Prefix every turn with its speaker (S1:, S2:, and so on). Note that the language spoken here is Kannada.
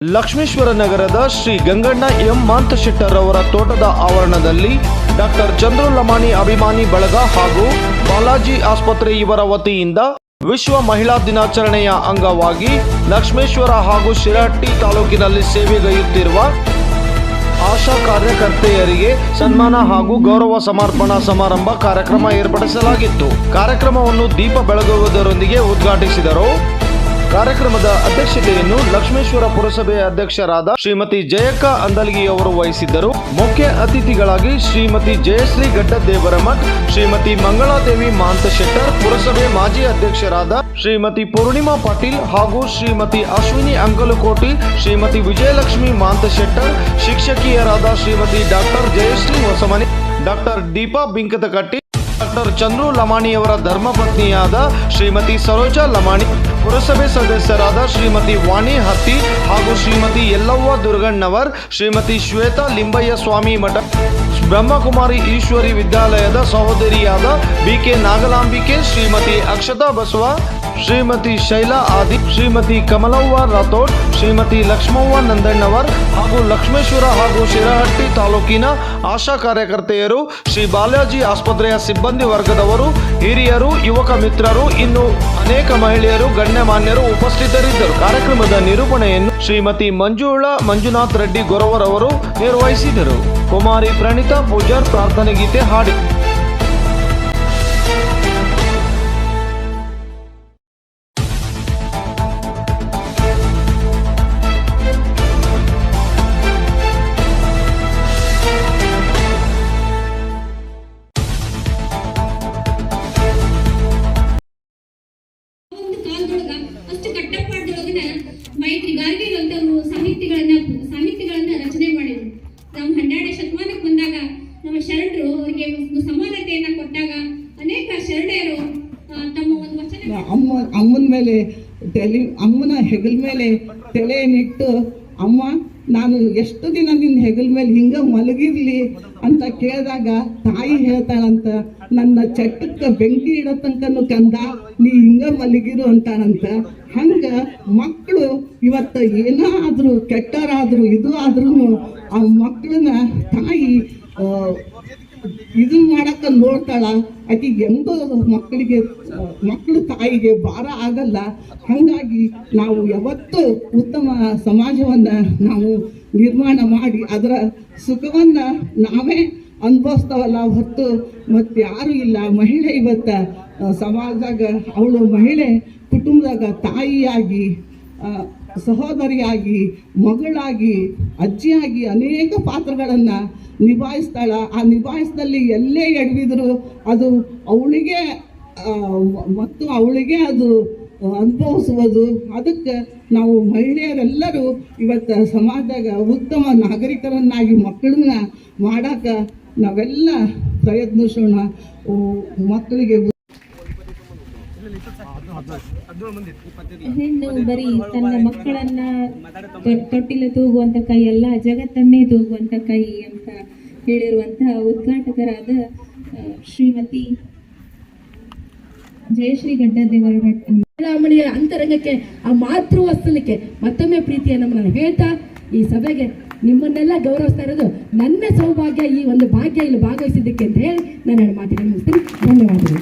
S1: ಲಕ್ಷ್ಮೇಶ್ವರ ನಗರದ ಶ್ರೀ ಗಂಗಣ್ಣ ಎಂ ಮಾಂತಶೆಟ್ಟರ್ ಅವರ ತೋಟದ ಆವರಣದಲ್ಲಿ ಡಾಕ್ಟರ್ ಚಂದ್ರು ಲಮಾಣಿ ಅಭಿಮಾನಿ ಬಳಗ ಹಾಗೂ ಬಾಲಾಜಿ ಆಸ್ಪತ್ರೆ ಇವರ ವತಿಯಿಂದ ವಿಶ್ವ ಮಹಿಳಾ ದಿನಾಚರಣೆಯ ಅಂಗವಾಗಿ ಲಕ್ಷ್ಮೇಶ್ವರ ಹಾಗೂ ಶಿರಹಟ್ಟಿ ತಾಲೂಕಿನಲ್ಲಿ ಸೇವೆಗೈಯುತ್ತಿರುವ ಆಶಾ ಕಾರ್ಯಕರ್ತೆಯರಿಗೆ ಸನ್ಮಾನ ಹಾಗೂ ಗೌರವ ಸಮರ್ಪಣಾ ಸಮಾರಂಭ ಕಾರ್ಯಕ್ರಮ ಏರ್ಪಡಿಸಲಾಗಿತ್ತು. ಕಾರ್ಯಕ್ರಮವನ್ನು ದೀಪ ಬೆಳಗುವುದರೊಂದಿಗೆ ಉದ್ಘಾಟಿಸಿದರು. ಕಾರ್ಯಕ್ರಮದ ಅಧ್ಯಕ್ಷತೆಯನ್ನು ಲಕ್ಷ್ಮೇಶ್ವರ ಪುರಸಭೆಯ ಅಧ್ಯಕ್ಷರಾದ ಶ್ರೀಮತಿ ಜಯಕ್ಕ ಅಂದಲ್ಗಿಯವರು ವಹಿಸಿದ್ದರು. ಮುಖ್ಯ ಅತಿಥಿಗಳಾಗಿ ಶ್ರೀಮತಿ ಜಯಶ್ರೀ ಗಡ್ಡದೇವರಮಠ್, ಶ್ರೀಮತಿ ಮಂಗಳಾದೇವಿ ಮಾಂತಶೆಟ್ಟರ್, ಪುರಸಭೆ ಮಾಜಿ ಅಧ್ಯಕ್ಷರಾದ ಶ್ರೀಮತಿ ಪೂರ್ಣಿಮಾ ಪಾಟೀಲ್ ಹಾಗೂ ಶ್ರೀಮತಿ ಅಶ್ವಿನಿ ಅಂಕಲಕೋಟಿ, ಶ್ರೀಮತಿ ವಿಜಯಲಕ್ಷ್ಮಿ ಮಾಂತಶೆಟ್ಟರ್, ಶಿಕ್ಷಕಿಯರಾದ Shrimati doctor Jayashree Hosamani, doctor Deepa Binkadakatti, doctor Chandru ಲಮಾಣಿಯವರ ಧರ್ಮಪತ್ನಿಯಾದ ಶ್ರೀಮತಿ ಸರೋಜಾ ಲಮಾಣಿ, ಪುರಸಭೆ ಸದಸ್ಯರಾದ ಶ್ರೀಮತಿ ವಾಣಿ ಹತ್ತಿ ಹಾಗೂ ಶ್ರೀಮತಿ ಯಲ್ಲವ್ವ ದುರ್ಗಣ್ಣವರ್, ಶ್ರೀಮತಿ ಶ್ವೇತಾ ಲಿಂಬಯ್ಯ ಸ್ವಾಮಿ ಮಠ, ಬ್ರಹ್ಮಕುಮಾರಿ ಈಶ್ವರಿ ವಿದ್ಯಾಲಯದ ಸಹೋದರಿಯಾದ ಬಿಕೆ ನಾಗಲಾಂಬಿಕೆ, ಶ್ರೀಮತಿ ಅಕ್ಷತಾ ಬಸವ, ಶ್ರೀಮತಿ ಶೈಲಾ ಆದಿ, ಶ್ರೀಮತಿ ಕಮಲವ್ವ ರಾಥೋಡ್, ಶ್ರೀಮತಿ ಲಕ್ಷ್ಮವ್ವ ನಂದಣ್ಣವರ್ ಹಾಗೂ ಲಕ್ಷ್ಮೇಶ್ವರ ಹಾಗೂ ಶಿರಹಟ್ಟಿ ತಾಲೂಕಿನ ಆಶಾ ಕಾರ್ಯಕರ್ತೆಯರು, ಶ್ರೀ ಬಾಲಾಜಿ ಆಸ್ಪತ್ರೆಯ ಸಿಬ್ಬಂದಿ ವರ್ಗದವರು, ಹಿರಿಯರು, ಯುವಕ ಮಿತ್ರರು, ಇನ್ನು ಅನೇಕ ಮಹಿಳೆಯರು, ಗಣ್ಯಮಾನ್ಯರು ಉಪಸ್ಥಿತರಿದ್ದರು. ಕಾರ್ಯಕ್ರಮದ ನಿರೂಪಣೆಯನ್ನು ಶ್ರೀಮತಿ ಮಂಜುಳಾ ಮಂಜುನಾಥ್ ರೆಡ್ಡಿ ಗೊರವರ್ ಅವರು ನಿರ್ವಹಿಸಿದರು. ಕುಮಾರಿ ಪ್ರಣೀತಾ ಪೂಜಾರ್ ಪ್ರಾರ್ಥನೆ ಗೀತೆ ಹಾಡಿ
S2: ಮೈತ್ರಿಗಾರಿಕೆಗಳಂತ ಸಾಹಿತ್ಯಗಳನ್ನ ರಚನೆ ಮಾಡಿದ್ರು. ನಾವು 12ನೇ ಶತಮಾನಕ್ಕೆ ಬಂದಾಗ ನಮ್ಮ ಶರಣರು ಅವರಿಗೆ ಒಂದು ಸಮಾನತೆಯನ್ನ ಕೊಟ್ಟಾಗ ಅನೇಕ ಶರಣರು ತಮ್ಮ ಒಂದು ವಚನ
S3: ಅಮ್ಮನ ಮೇಲೆ ಅಮ್ಮನ ಹೆಗಲ ಮೇಲೆ ತಲೆಯನ್ನಿಟ್ಟು, ಅಮ್ಮ ನಾನು ಎಷ್ಟು ದಿನ ನಿನ್ನ ಹೆಗಲ ಮೇಲೆ ಹಿಂಗ ಮಲಗಿರ್ಲಿ ಅಂತ ಕೇಳಿದಾಗ ತಾಯಿ ಹೇಳ್ತಾಳಂತ, ನನ್ನ ಚಟ್ಟಕ್ಕೆ ಬೆಂಕಿ ಇಡೋ ತನಕನು ಕಂದ ನೀ ಹಿಂಗ ಮಲಗಿರು ಅಂತಾಳಂತ. ಹಂಗ ಮಕ್ಕಳು ಇವತ್ತು ಏನಾದರೂ ಕೆಟ್ಟರಾದ್ರು ಇದು ಆದ್ರೂ ಆ ಮಕ್ಕಳನ್ನ ತಾಯಿ ಇದನ್ನ ಮಾಡಕ್ಕ ನೋಡ್ತಾಳ. ಆಕೆಗೆ ಎಂದೂ ಮಕ್ಕಳು ತಾಯಿಗೆ ಭಾರ ಆಗಲ್ಲ. ಹಾಗಾಗಿ ನಾವು ಯಾವತ್ತೂ ಉತ್ತಮ ಸಮಾಜವನ್ನು ನಾವು ನಿರ್ಮಾಣ ಮಾಡಿ ಅದರ ಸುಖವನ್ನು ನಾವೇ ಅನುಭವಿಸ್ತಾವಲ್ಲ ಹೊತ್ತು ಮತ್ತು ಯಾರೂ ಇಲ್ಲ. ಮಹಿಳೆ ಇವತ್ತು ಸಮಾಜದಾಗ ಅವಳು ಮಹಿಳೆ ಕುಟುಂಬದಾಗ ತಾಯಿಯಾಗಿ, ಸಹೋದರಿಯಾಗಿ, ಮಗಳಾಗಿ, ಅಜ್ಜಿಯಾಗಿ ಅನೇಕ ಪಾತ್ರಗಳನ್ನು ನಿಭಾಯಿಸ್ತಾಳ. ಆ ನಿಭಾಯಿಸಿದಲ್ಲಿ ಎಲ್ಲೇ ಎಡವಿದ್ರು ಅದು ಅವಳಿಗೆ ಮತ್ತು ಅವಳಿಗೆ ಅದು ಅನುಭವಿಸುವುದು. ಅದಕ್ಕೆ ನಾವು ಮಹಿಳೆಯರೆಲ್ಲರೂ ಇವತ್ತು ಸಮಾಜದಾಗ ಉತ್ತಮ ನಾಗರಿಕರನ್ನಾಗಿ ಮಕ್ಕಳನ್ನ ಮಾಡೋಕೆ ನಾವೆಲ್ಲ ಪ್ರಯತ್ನಿಸೋಣ. ಮಕ್ಕಳಿಗೆ
S4: ಹೆಣ್ಣು ಬರೀ ತನ್ನ ಮಕ್ಕಳನ್ನ ತೊಟ್ಟಿಲ ತೂಗುವಂತ ಕೈ ಅಲ್ಲ, ಜಗತ್ತನ್ನೇ ತೂಗುವಂತ ಕೈ ಅಂತ ಹೇಳಿರುವಂತಹ ಉದ್ಘಾಟಕರಾದ ಶ್ರೀಮತಿ ಜಯಶ್ರೀ ಗಡ್ಡದೇವರಮಠ್
S2: ಮಹಿಳೆಯ ಅಂತರಂಗಕ್ಕೆ, ಆ ಮಾತೃವಸ್ತನಕ್ಕೆ ಮತ್ತೊಮ್ಮೆ ಪ್ರೀತಿಯ ನಮ್ಮನ್ನು ಹೇಳ್ತಾ ಈ ಸಭೆಗೆ ನಿಮ್ಮನ್ನೆಲ್ಲ ಗೌರವಿಸ್ತಾ ಇರೋದು ನನ್ನ ಸೌಭಾಗ್ಯ. ಈ ಒಂದು ಭಾಗ್ಯ ಇಲ್ಲಿ ಭಾಗವಹಿಸಿದ್ದಕ್ಕೆ ಅಂತ ಹೇಳಿ ನಾನು ಮಾತಿನ ಮುಗಿಸ್ತೀನಿ. ಧನ್ಯವಾದಗಳು.